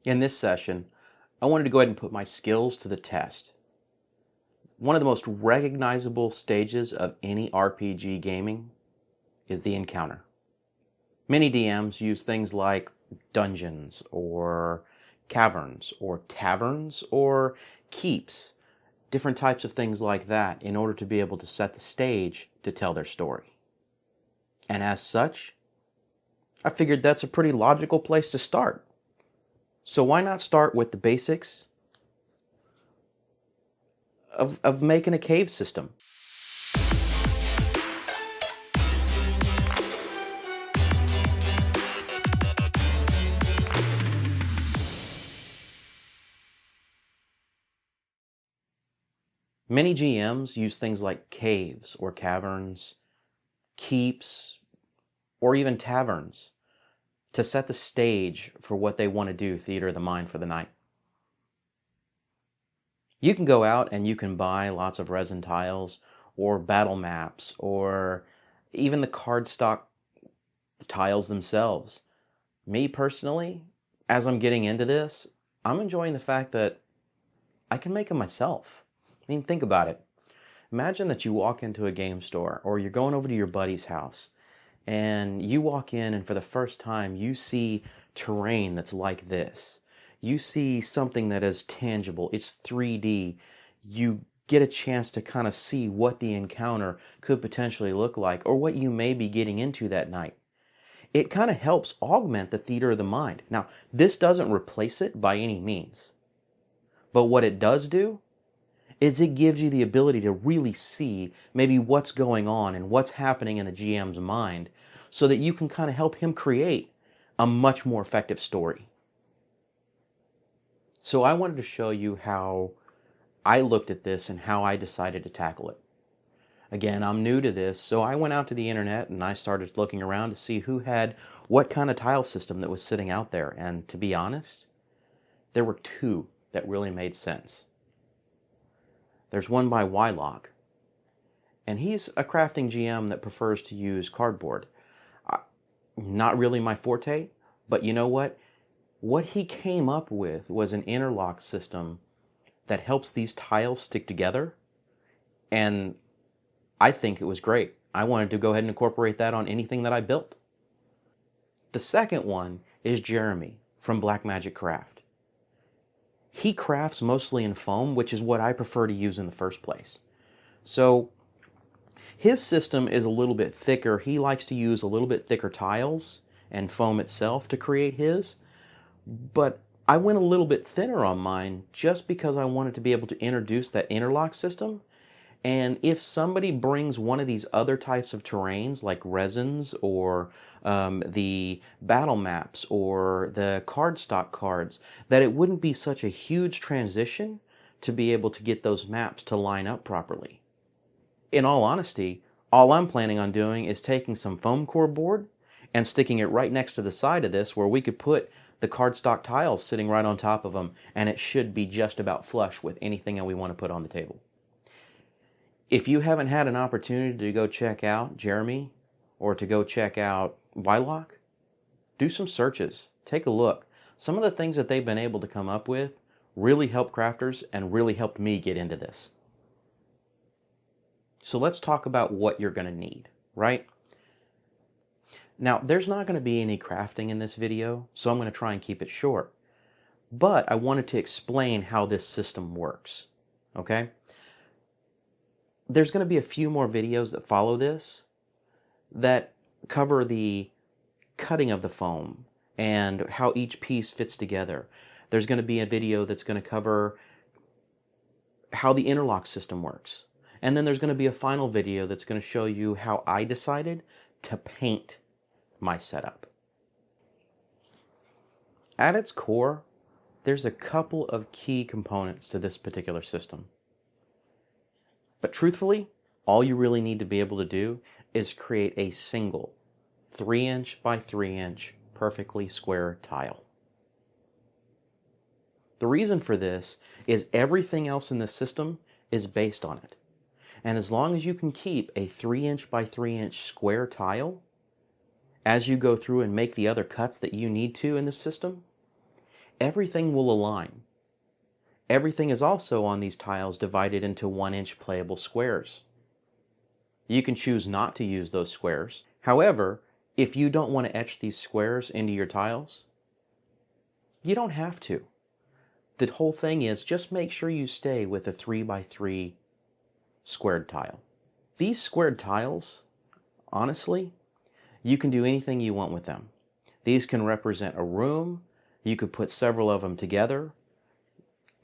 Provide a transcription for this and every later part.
In this session, I wanted to go ahead and put my skills to the test. One of the most recognizable stages of any RPG gaming is the encounter. Many DMs use things like dungeons or caverns or taverns or keeps, different types of things like that in order to be able to set the stage to tell their story. And as such, I figured that's a pretty logical place to start. So why not start with the basics of making a cave system? Many GMs use things like caves or caverns, keeps, or even taverns to set the stage for what they want to do, theater of the mind, for the night. You can go out and you can buy lots of resin tiles or battle maps or even the cardstock tiles themselves. Me personally, as I'm getting into this, I'm enjoying the fact that I can make them myself. I mean, think about it. Imagine that you walk into a game store or you're going over to your buddy's house and you walk in and for the first time you see terrain that's like this. You see something that is tangible. It's 3D. You get a chance to kind of see what the encounter could potentially look like or what you may be getting into that night. It kind of helps augment the theater of the mind. Now, this doesn't replace it by any means. But what it does do is it gives you the ability to really see maybe what's going on and what's happening in the GM's mind so that you can kind of help him create a much more effective story. So I wanted to show you how I looked at this and how I decided to tackle it. Again, I'm new to this, so I went out to the internet and I started looking around to see who had what kind of tile system that was sitting out there. And to be honest, there were two that really made sense. There's one by Wylock, and he's a crafting GM that prefers to use cardboard. Not really my forte, but you know what? What he came up with was an interlock system that helps these tiles stick together, and I think it was great. I wanted to go ahead and incorporate that on anything that I built. The second one is Jeremy from Black Magic Craft. He crafts mostly in foam, which is what I prefer to use in the first place. So his system is a little bit thicker. He likes to use a little bit thicker tiles and foam itself to create his. But I went a little bit thinner on mine just because I wanted to be able to introduce that interlock system. And if somebody brings one of these other types of terrains like resins or the battle maps or the cardstock cards, that it wouldn't be such a huge transition to be able to get those maps to line up properly. In all honesty, all I'm planning on doing is taking some foam core board and sticking it right next to the side of this where we could put the cardstock tiles sitting right on top of them, and it should be just about flush with anything that we want to put on the table. If you haven't had an opportunity to go check out Jeremy or to go check out Wylock, do some searches. Take a look. Some of the things that they've been able to come up with really help crafters and really helped me get into this. So let's talk about what you're going to need, right? Now, there's not going to be any crafting in this video, so I'm going to try and keep it short. But I wanted to explain how this system works, okay? There's going to be a few more videos that follow this that cover the cutting of the foam and how each piece fits together. There's going to be a video that's going to cover how the interlock system works. And then there's going to be a final video that's going to show you how I decided to paint my setup. At its core, there's a couple of key components to this particular system. But truthfully, all you really need to be able to do is create a single 3-inch by 3-inch perfectly square tile. The reason for this is everything else in this system is based on it. And as long as you can keep a 3-inch by 3-inch square tile, as you go through and make the other cuts that you need to in the system, everything will align. Everything is also on these tiles divided into 1-inch playable squares. You can choose not to use those squares. However, if you don't want to etch these squares into your tiles, you don't have to. The whole thing is just make sure you stay with a 3x3 squared tile. These squared tiles, honestly, you can do anything you want with them. These can represent a room. You could put several of them together,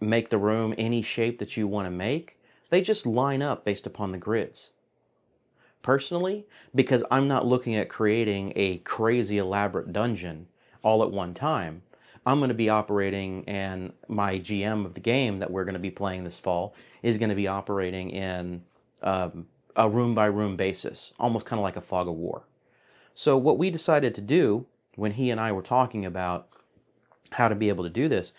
make the room any shape that you want to make. They just line up based upon the grids. Personally, because I'm not looking at creating a crazy elaborate dungeon all at one time, I'm going to be operating, and my GM of the game that we're going to be playing this fall is going to be operating in a room-by-room basis, almost kind of like a fog of war. So what we decided to do when he and I were talking about how to be able to do this,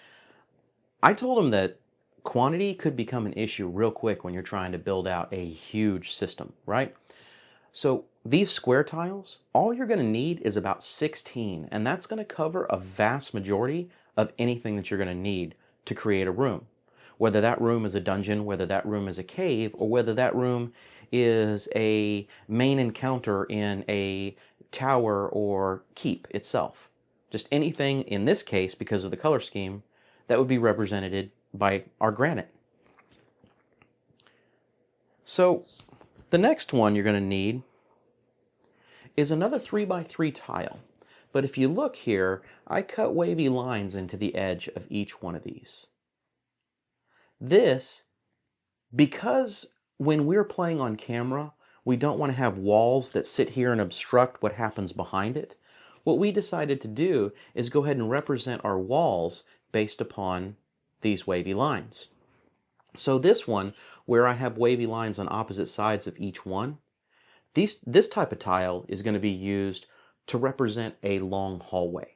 I told him that quantity could become an issue real quick when you're trying to build out a huge system, right? So these square tiles, all you're going to need is about 16, and that's going to cover a vast majority of anything that you're going to need to create a room. Whether that room is a dungeon, whether that room is a cave, or whether that room is a main encounter in a tower or keep itself. Just anything, in this case, because of the color scheme, that would be represented by our granite. So the next one you're going to need is another 3x3 tile. But if you look here, I cut wavy lines into the edge of each one of these. This, because when we're playing on camera, we don't want to have walls that sit here and obstruct what happens behind it. What we decided to do is go ahead and represent our walls based upon these wavy lines. So this one, where I have wavy lines on opposite sides of each one, this type of tile is going to be used to represent a long hallway.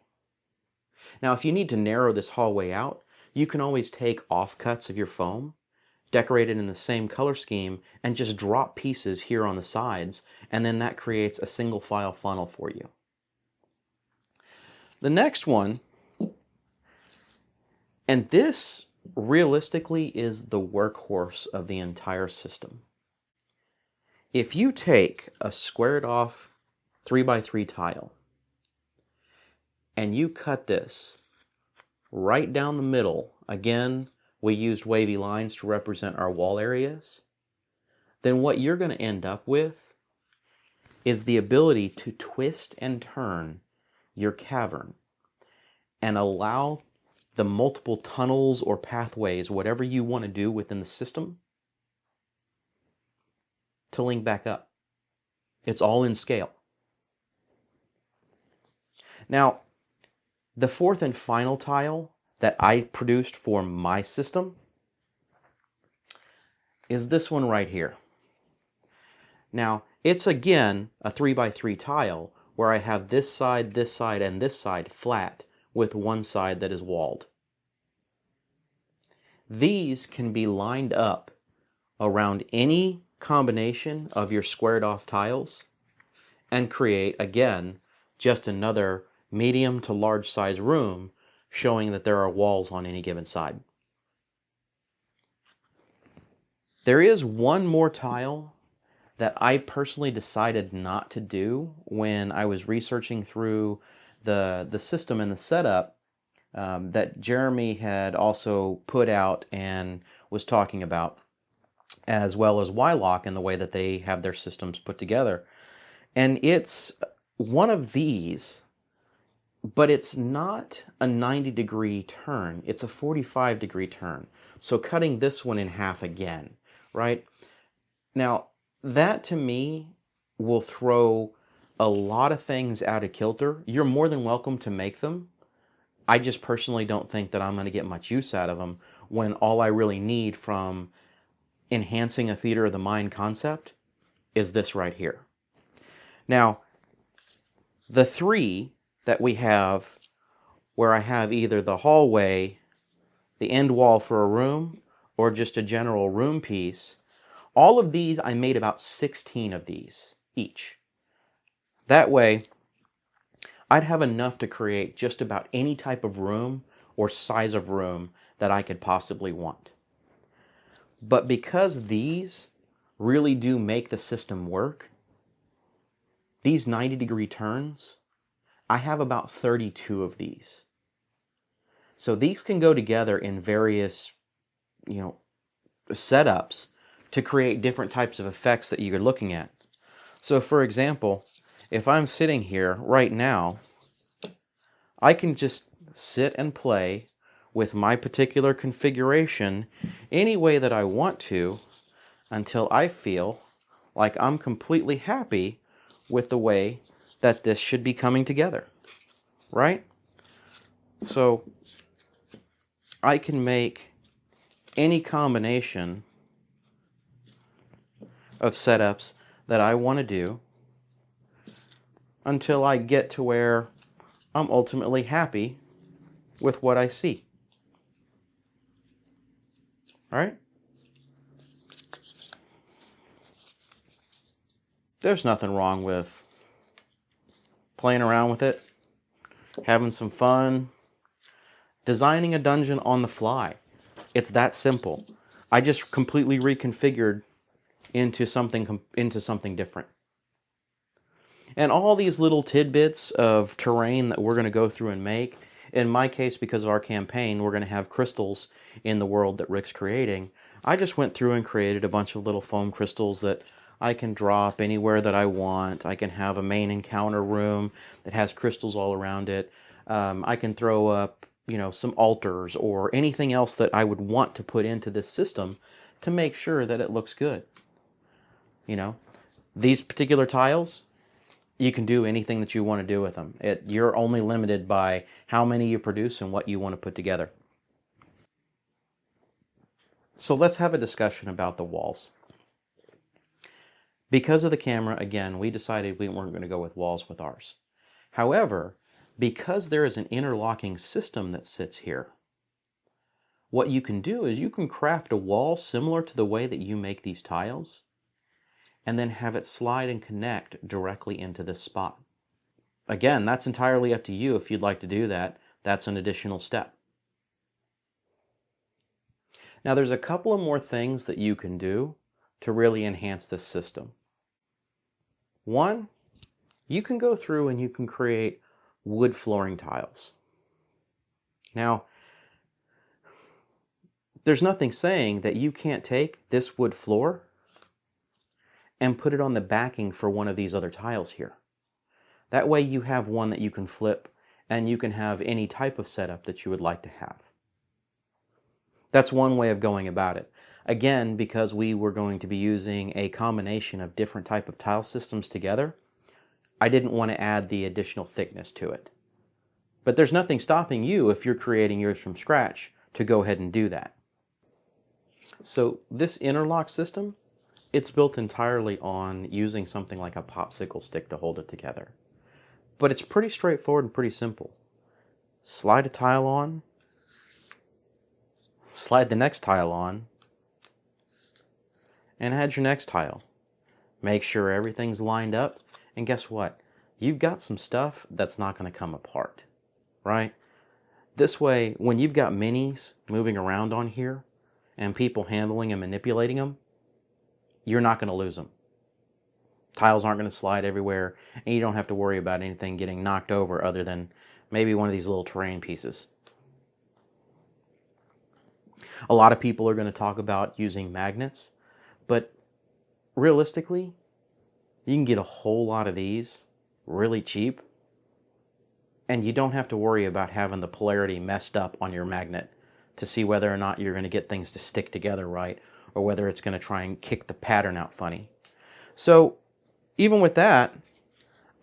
Now, if you need to narrow this hallway out, you can always take offcuts of your foam, decorate it in the same color scheme, and just drop pieces here on the sides, and then that creates a single file funnel for you. The next one, and this realistically is the workhorse of the entire system. If you take a squared off 3x3 tile and you cut this right down the middle, again, we used wavy lines to represent our wall areas, then what you're going to end up with is the ability to twist and turn your cavern and allow the multiple tunnels or pathways, whatever you want to do within the system, to link back up. It's all in scale. Now, the fourth and final tile that I produced for my system is this one right here. Now, it's again a 3x3 tile where I have this side, and this side flat with one side that is walled. These can be lined up around any combination of your squared off tiles and create, again, just another medium to large size room showing that there are walls on any given side. There is one more tile that I personally decided not to do when I was researching through the system and the setup that Jeremy had also put out and was talking about, as well as Wylock and the way that they have their systems put together. And it's one of these, but it's not a 90-degree turn. It's a 45-degree turn. So cutting this one in half again, right? Now, that to me will throw a lot of things out of kilter. You're more than welcome to make them. I just personally don't think that I'm going to get much use out of them when all I really need from enhancing a theater of the mind concept is this right here. Now, the three that we have, where I have either the hallway, the end wall for a room, or just a general room piece, all of these, I made about 16 of these each. That way, I'd have enough to create just about any type of room or size of room that I could possibly want. But because these really do make the system work, these 90-degree turns, I have about 32 of these. So these can go together in various, setups to create different types of effects that you're looking at. So for example, if I'm sitting here right now, I can just sit and play with my particular configuration any way that I want to until I feel like I'm completely happy with the way that this should be coming together, right? So I can make any combination of setups that I want to do until I get to where I'm ultimately happy with what I see. All right? There's nothing wrong with playing around with it, having some fun, designing a dungeon on the fly. It's that simple. I just completely reconfigured into something different. And all these little tidbits of terrain that we're going to go through and make, in my case, because of our campaign, we're going to have crystals in the world that Rick's creating. I just went through and created a bunch of little foam crystals that I can drop anywhere that I want. I can have a main encounter room that has crystals all around it. I can throw up, some altars or anything else that I would want to put into this system to make sure that it looks good. These particular tiles, you can do anything that you want to do with them. You're only limited by how many you produce and what you want to put together. So let's have a discussion about the walls. Because of the camera, again, we decided we weren't going to go with walls with ours. However, because there is an interlocking system that sits here, what you can do is you can craft a wall similar to the way that you make these tiles, and then have it slide and connect directly into this spot. Again, that's entirely up to you if you'd like to do that. That's an additional step. Now there's a couple of more things that you can do to really enhance this system. One, you can go through and you can create wood flooring tiles. Now, there's nothing saying that you can't take this wood floor and put it on the backing for one of these other tiles here. That way you have one that you can flip and you can have any type of setup that you would like to have. That's one way of going about it. Again, because we were going to be using a combination of different type of tile systems together, I didn't want to add the additional thickness to it. But there's nothing stopping you, if you're creating yours from scratch, to go ahead and do that. So this interlock system, it's built entirely on using something like a popsicle stick to hold it together. But it's pretty straightforward and pretty simple. Slide a tile on, slide the next tile on, and add your next tile. Make sure everything's lined up, and guess what? You've got some stuff that's not going to come apart, right? This way, when you've got minis moving around on here, and people handling and manipulating them, you're not going to lose them. Tiles aren't going to slide everywhere, and you don't have to worry about anything getting knocked over other than maybe one of these little terrain pieces. A lot of people are going to talk about using magnets, but realistically, you can get a whole lot of these really cheap, and you don't have to worry about having the polarity messed up on your magnet to see whether or not you're going to get things to stick together right, or whether it's going to try and kick the pattern out funny. So even with that,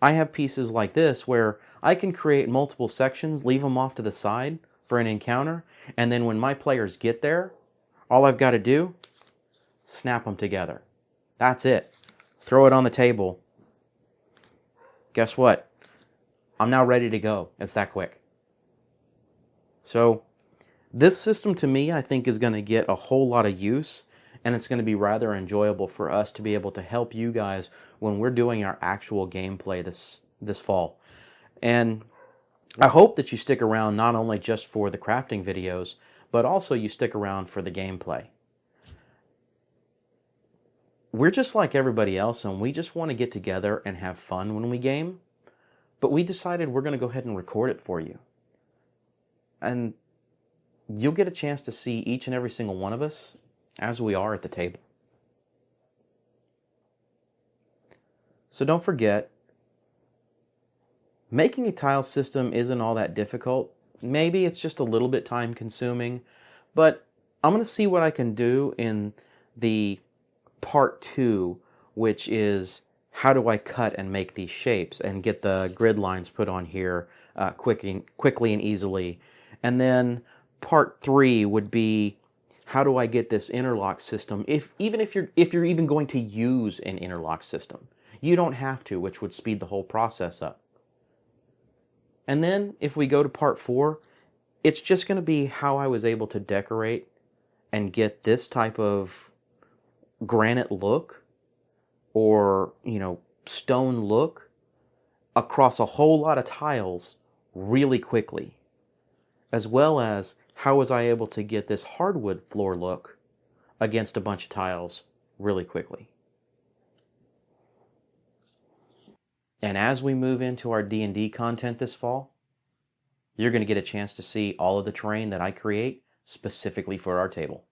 I have pieces like this where I can create multiple sections, leave them off to the side for an encounter, and then when my players get there, all I've got to do, snap them together. That's it. Throw it on the table. Guess what? I'm now ready to go. It's that quick. So this system to me, I think, is going to get a whole lot of use, and it's going to be rather enjoyable for us to be able to help you guys when we're doing our actual gameplay this fall. And I hope that you stick around not only just for the crafting videos, but also you stick around for the gameplay. We're just like everybody else, and we just want to get together and have fun when we game, but we decided we're going to go ahead and record it for you. And you'll get a chance to see each and every single one of us as we are at the table. So don't forget, making a tile system isn't all that difficult. Maybe it's just a little bit time consuming, but I'm going to see what I can do in the part 2, which is how do I cut and make these shapes and get the grid lines put on here quickly and easily. And then part 3 would be how do I get this interlock system, even if you're even going to use an interlock system. You don't have to, which would speed the whole process up. And then if we go to part 4, it's just going to be how I was able to decorate and get this type of granite look or, stone look across a whole lot of tiles really quickly, as well as how was I able to get this hardwood floor look against a bunch of tiles really quickly. And as we move into our D&D content this fall, you're going to get a chance to see all of the terrain that I create specifically for our table.